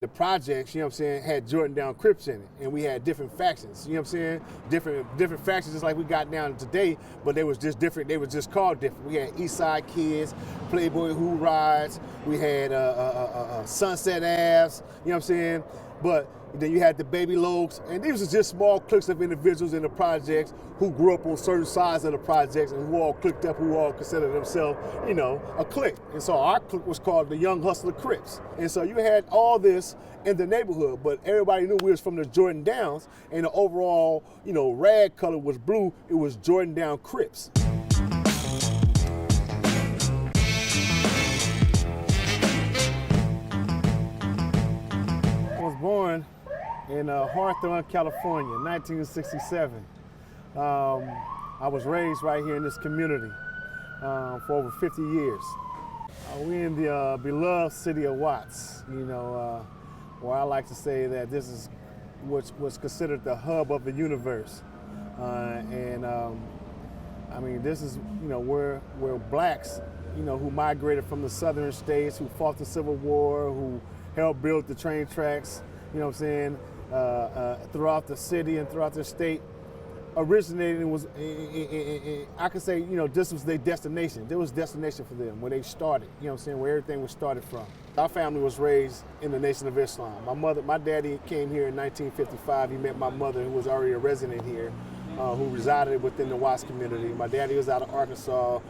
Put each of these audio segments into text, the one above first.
The projects, you know what I'm saying, had Jordan Down Crips in it, and we had different factions, you know what I'm saying? Different factions just like we got down today, but they was just different, they was just called different. We had East Side Kids, Playboy Who Rides, we had Sunset Avs, you know what I'm saying? But then you had the Baby Lokes, and these was just small cliques of individuals in the projects who grew up on certain sides of the projects and who all clicked up, who all considered themselves, you know, a clique. And so our clique was called the Young Hustler Crips. And so you had all this in the neighborhood, but everybody knew we was from the Jordan Downs, and the overall, you know, rag color was blue. It was Jordan Down Crips. I was born in Hawthorne, California, 1967. I was raised right here in this community for over 50 years. We in the beloved city of Watts, you know, where I like to say that this is what's considered the hub of the universe. I mean, this is, you know, where blacks, you know, who migrated from the southern states, who fought the Civil War, who helped build the train tracks, you know what I'm saying, throughout the city and throughout the state, originated and was, I could say, you know, this was their destination. There was destination for them where they started, you know what I'm saying, where everything was started from. Our family was raised in the Nation of Islam. My daddy came here in 1955. He met my mother, who was already a resident here, who resided within the Watts community. My daddy was out of Arkansas.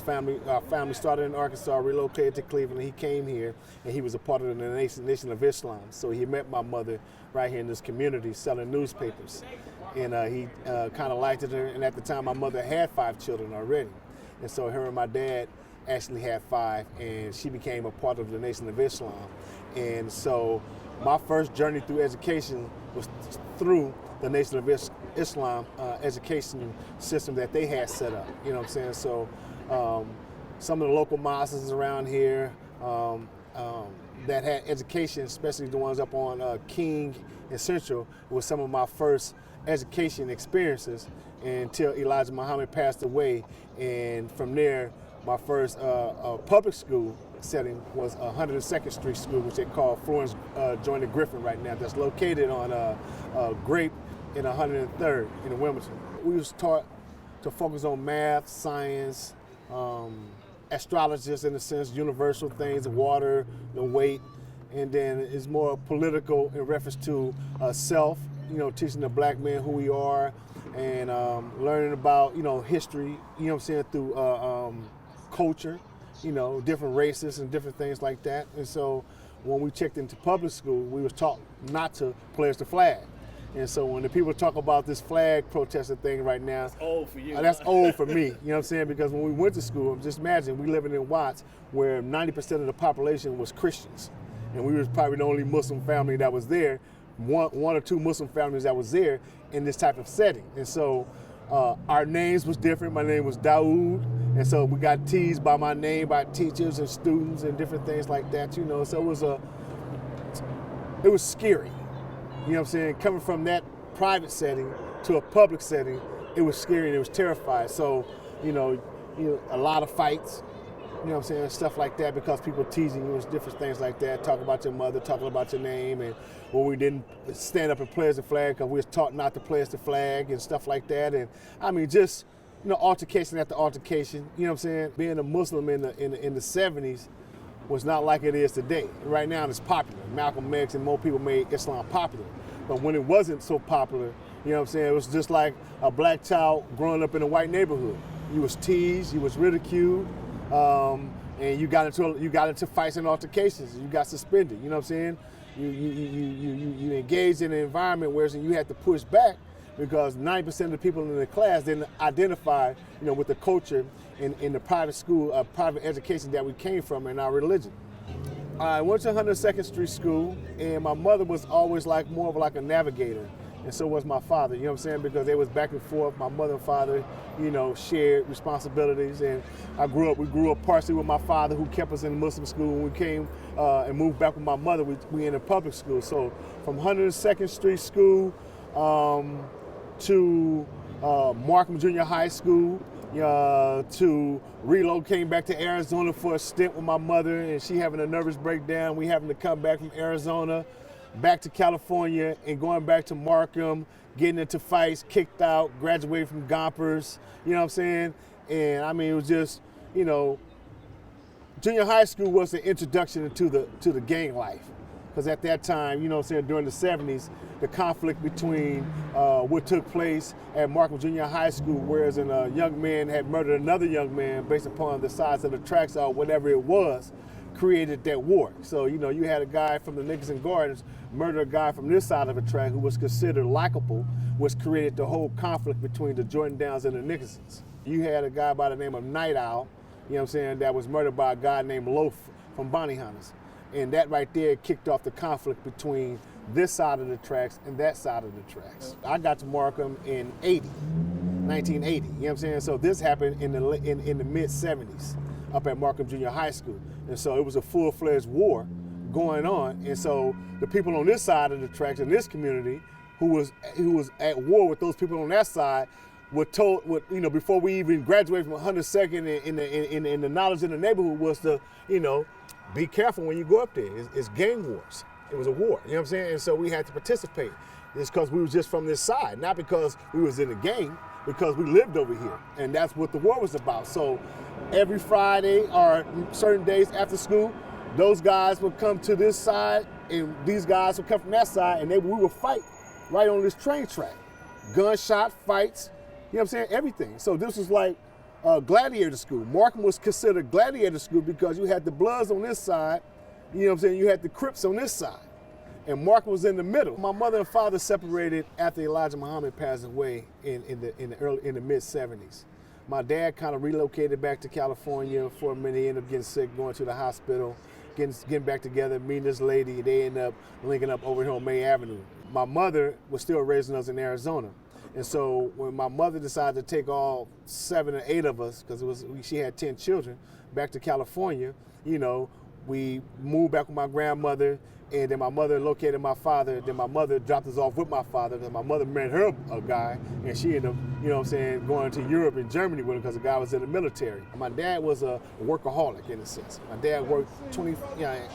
Our family started in Arkansas, relocated to Cleveland. He came here, and he was a part of the Nation of Islam. So he met my mother right here in this community selling newspapers. And he kind of liked it. And at the time, my mother had 5 children already. And so her and my dad actually had 5, and she became a part of the Nation of Islam. And so my first journey through education was through the Nation of Islam education system that they had set up. You know what I'm saying? So some of the local mosques around here that had education, especially the ones up on King and Central, was some of my first education experiences until Elijah Muhammad passed away. And from there, my first public school setting was 102nd Street School, which they call Florence Joyner Griffin right now, that's located on Grape in 103rd in Wilmington. We was taught to focus on math, science, astrologists in a sense, universal things, water, the weight, and then it's more political in reference to self, you know, teaching the black man who we are, and learning about, you know, history, you know what I'm saying, through culture, you know, different races and different things like that. And so when we checked into public school, we was taught not to pledge the flag. And so when the people talk about this flag protesting thing right now, that's old for you. That's old for me, you know what I'm saying? Because when we went to school, just imagine we living in Watts where 90% of the population was Christians. And we was probably the only Muslim family that was there, one or two Muslim families that was there in this type of setting. And so our names was different. My name was Daude, and so we got teased by my name by teachers and students and different things like that, you know. So it was scary. You know what I'm saying? Coming from that private setting to a public setting, it was scary and it was terrifying. So, you know, a lot of fights, you know what I'm saying, stuff like that, because people teasing you and different things like that, talking about your mother, talking about your name, and when we didn't stand up and pledge the flag because we was taught not to pledge the flag and stuff like that. And I mean, just, you know, altercation after altercation, you know what I'm saying? Being a Muslim in the 70s was not like it is today. Right now it's popular. Malcolm X and more people made Islam popular. But when it wasn't so popular, you know what I'm saying, it was just like a black child growing up in a white neighborhood. You was teased, you was ridiculed, and you got into fights and altercations. You got suspended. You know what I'm saying? You engaged in an environment where you had to push back because 90% of the people in the class didn't identify, you know, with the culture in the private school, private education that we came from in our religion. I went to 102nd Street School, and my mother was always like more of like a navigator, and so was my father, you know what I'm saying, because they was back and forth. My mother and father, you know, shared responsibilities, and we grew up partially with my father, who kept us in Muslim school. When we came and moved back with my mother, we in a public school. So from 102nd Street School to Markham Junior High School, to relocating back to Arizona for a stint with my mother and she having a nervous breakdown. We having to come back from Arizona, back to California and going back to Markham, getting into fights, kicked out, graduated from Gompers, you know what I'm saying? And I mean, it was just, you know, junior high school was the introduction to the gang life. Because at that time, you know what I'm saying, during the 70s, the conflict between what took place at Markham Junior High School, whereas a young man had murdered another young man based upon the size of the tracks or whatever it was, created that war. So, you know, you had a guy from the Nicholson Gardens murder a guy from this side of the track who was considered likable, which created the whole conflict between the Jordan Downs and the Nicholsons. You had a guy by the name of Night Owl, you know what I'm saying, that was murdered by a guy named Loaf from Bounty Hunters. And that right there kicked off the conflict between this side of the tracks and that side of the tracks. I got to Markham in 1980, you know what I'm saying? So this happened in the mid-70s up at Markham Junior High School. And so it was a full-fledged war going on. And so the people on this side of the tracks in this community who was at war with those people on that side were told, you know, before we even graduated from 102nd in the knowledge in the neighborhood was to, you know, be careful when you go up there. It's gang wars. It was a war, you know what I'm saying? And so we had to participate. It's because we was just from this side, not because we was in a gang, because we lived over here. And that's what the war was about. So every Friday or certain days after school, those guys would come to this side and these guys would come from that side and we would fight right on this train track. Gunshot fights, you know what I'm saying? Everything. So this was like gladiator school. Markham was considered gladiator school because you had the Bloods on this side, you know what I'm saying? You had the Crips on this side. And Markham was in the middle. My mother and father separated after Elijah Muhammad passed away in the mid-70s. My dad kind of relocated back to California for a minute. He ended up getting sick, going to the hospital, getting back together, meeting this lady. They ended up linking up over here on May Avenue. My mother was still raising us in Arizona. And so when my mother decided to take all 7 or 8 of us, because she had 10 children, back to California, you know, we moved back with my grandmother, and then my mother located my father. Then my mother dropped us off with my father. Then my mother met her a guy, and she ended up, you know what I'm saying, going to Europe and Germany with him because the guy was in the military. My dad was a workaholic in a sense. My dad worked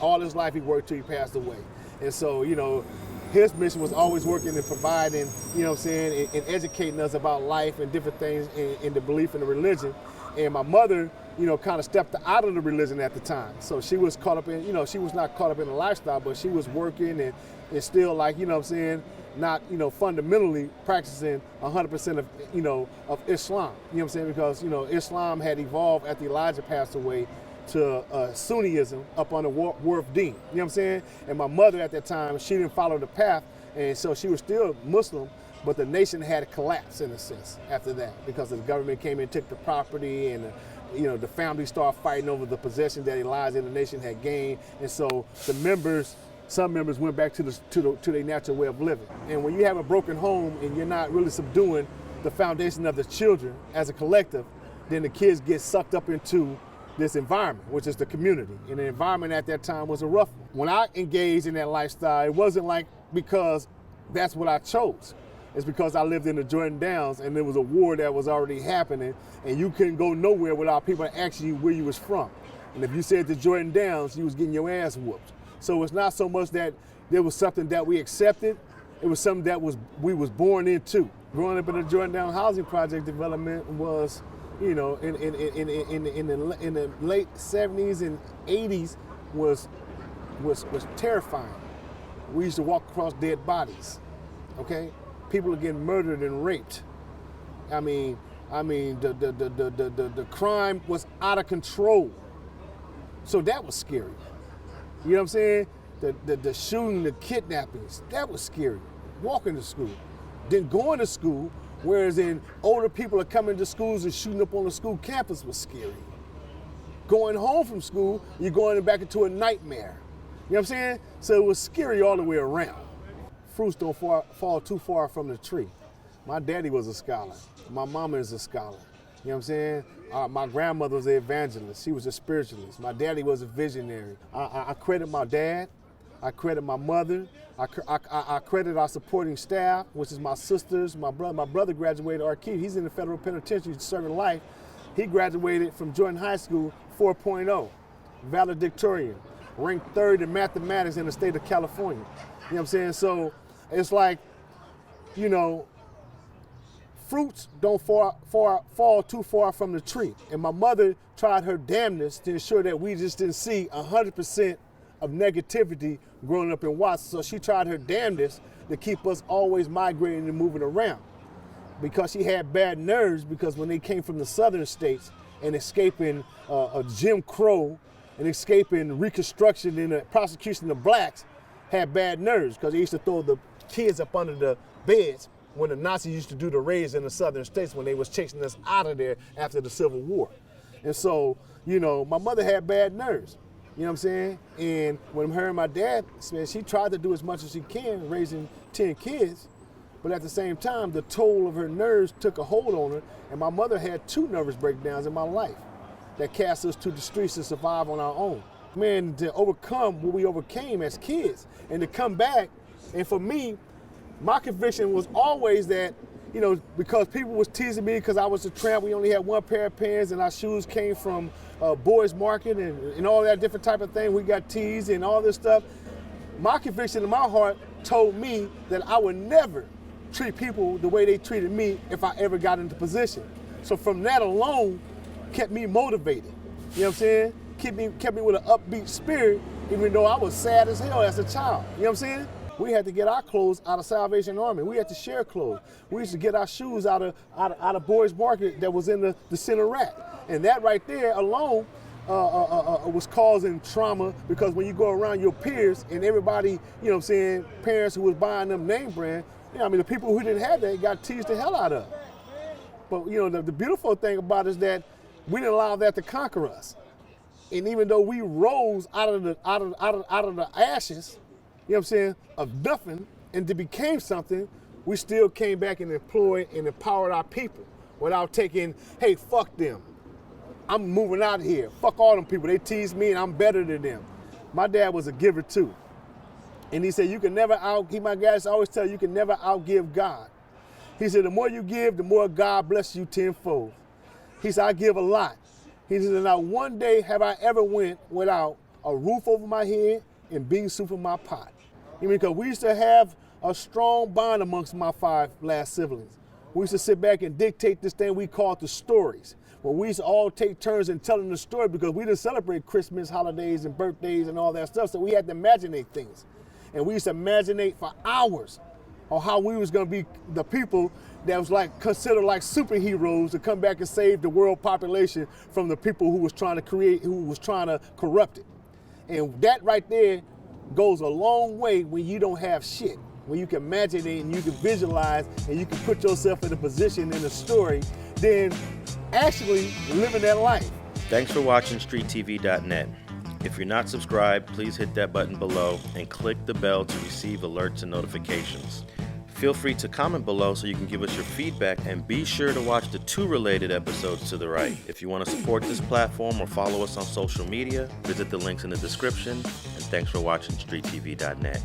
all his life. He worked till he passed away. And so, you know, his mission was always working and providing, you know what I'm saying, and educating us about life and different things in the belief in the religion. And my mother, you know, kind of stepped out of the religion at the time. So she was caught up in, you know, she was not caught up in the lifestyle, but she was working and still like, you know what I'm saying, not, you know, fundamentally practicing 100% of, you know, of Islam. You know what I'm saying? Because, you know, Islam had evolved after Elijah passed away to Sunniism up on the War of Deen. You know what I'm saying? And my mother at that time, she didn't follow the path, and so she was still Muslim, but the nation had collapsed in a sense after that because the government came and took the property, and you know, the family started fighting over the possession that Elijah and the nation had gained, and so some members went back to their natural way of living. And when you have a broken home and you're not really subduing the foundation of the children as a collective, then the kids get sucked up into this environment, which is the community. And the environment at that time was a rough one. When I engaged in that lifestyle, it wasn't like because that's what I chose. It's because I lived in the Jordan Downs and there was a war that was already happening and you couldn't go nowhere without people asking you where you was from. And if you said the Jordan Downs, you was getting your ass whooped. So it's not so much that there was something that we accepted, it was something that we was born into. Growing up in the Jordan Down housing project development was, you know, in the late 70s and 80s was terrifying. We used to walk across dead bodies, okay? People are getting murdered and raped. I mean, the crime was out of control. So that was scary. You know what I'm saying? The shooting, the kidnappings, that was scary. Walking to school, then going to school, whereas in older people are coming to schools and shooting up on the school campus was scary. Going home from school, you're going back into a nightmare. You know what I'm saying? So it was scary all the way around. Fruits don't fall too far from the tree. My daddy was a scholar. My mama is a scholar. You know what I'm saying? My grandmother was an evangelist. She was a spiritualist. My daddy was a visionary. I credit my dad. I credit my mother. I credit our supporting staff, which is my sisters, my brother. My brother graduated Archie. He's in the federal penitentiary serving life. He graduated from Jordan High School 4.0, valedictorian, ranked 3rd in mathematics in the state of California. You know what I'm saying? So it's like, you know, fruits don't fall too far from the tree. And my mother tried her damnedest to ensure that we just didn't see 100% of negativity growing up in Watts. So she tried her damnedest to keep us always migrating and moving around. Because she had bad nerves, because when they came from the southern states and escaping a Jim Crow and escaping Reconstruction and the prosecution of blacks, had bad nerves because they used to throw the kids up under the beds when the Nazis used to do the raids in the southern states when they was chasing us out of there after the Civil War. And so, you know, my mother had bad nerves, you know what I'm saying? And when her and my dad, she tried to do as much as she can, raising 10 kids, but at the same time, the toll of her nerves took a hold on her, and my mother had 2 nervous breakdowns in my life that cast us to the streets to survive on our own. Man, to overcome what we overcame as kids and to come back, and for me, my conviction was always that, you know, because people was teasing me because I was a tramp, we only had 1 pair of pants and our shoes came from Boys Market and all that different type of thing. We got teased and all this stuff. My conviction in my heart told me that I would never treat people the way they treated me if I ever got into position. So from that alone, kept me motivated. You know what I'm saying? Kept me with an upbeat spirit, even though I was sad as hell as a child. You know what I'm saying? We had to get our clothes out of Salvation Army. We had to share clothes. We used to get our shoes out of Boys Market that was in the center rack. And that right there alone was causing trauma, because when you go around your peers and everybody, you know what I'm saying, parents who was buying them name brand, you know, I mean, the people who didn't have that got teased the hell out of. But you know, the beautiful thing about it is that we didn't allow that to conquer us. And even though we rose out of the ashes, you know what I'm saying, of nothing, and to became something, we still came back and employed and empowered our people without taking, hey, fuck them. I'm moving out of here. Fuck all them people. They tease me and I'm better than them. My dad was a giver too. And he said, you can never my guys always tell you can never outgive God. He said, the more you give, the more God bless you tenfold. He said, I give a lot. He said, not one day have I ever went without a roof over my head and bean soup in my pot. You mean, because we used to have a strong bond amongst my 5 last siblings. We used to sit back and dictate this thing we called the stories. Well, we used to all take turns in telling the story because we didn't celebrate Christmas, holidays, and birthdays and all that stuff, so we had to imaginate things. And we used to imaginate for hours on how we was gonna be the people that was like considered like superheroes to come back and save the world population from the people who was trying to corrupt it. And that right there goes a long way when you don't have shit. When you can imagine it and you can visualize and you can put yourself in a position in a story, then actually living that life. Thanks for watching StreetTV.net. If you're not subscribed, please hit that button below and click the bell to receive alerts and notifications. Feel free to comment below so you can give us your feedback, and be sure to watch the 2 related episodes to the right. If you want to support this platform or follow us on social media, visit the links in the description. And thanks for watching StreetTV.net.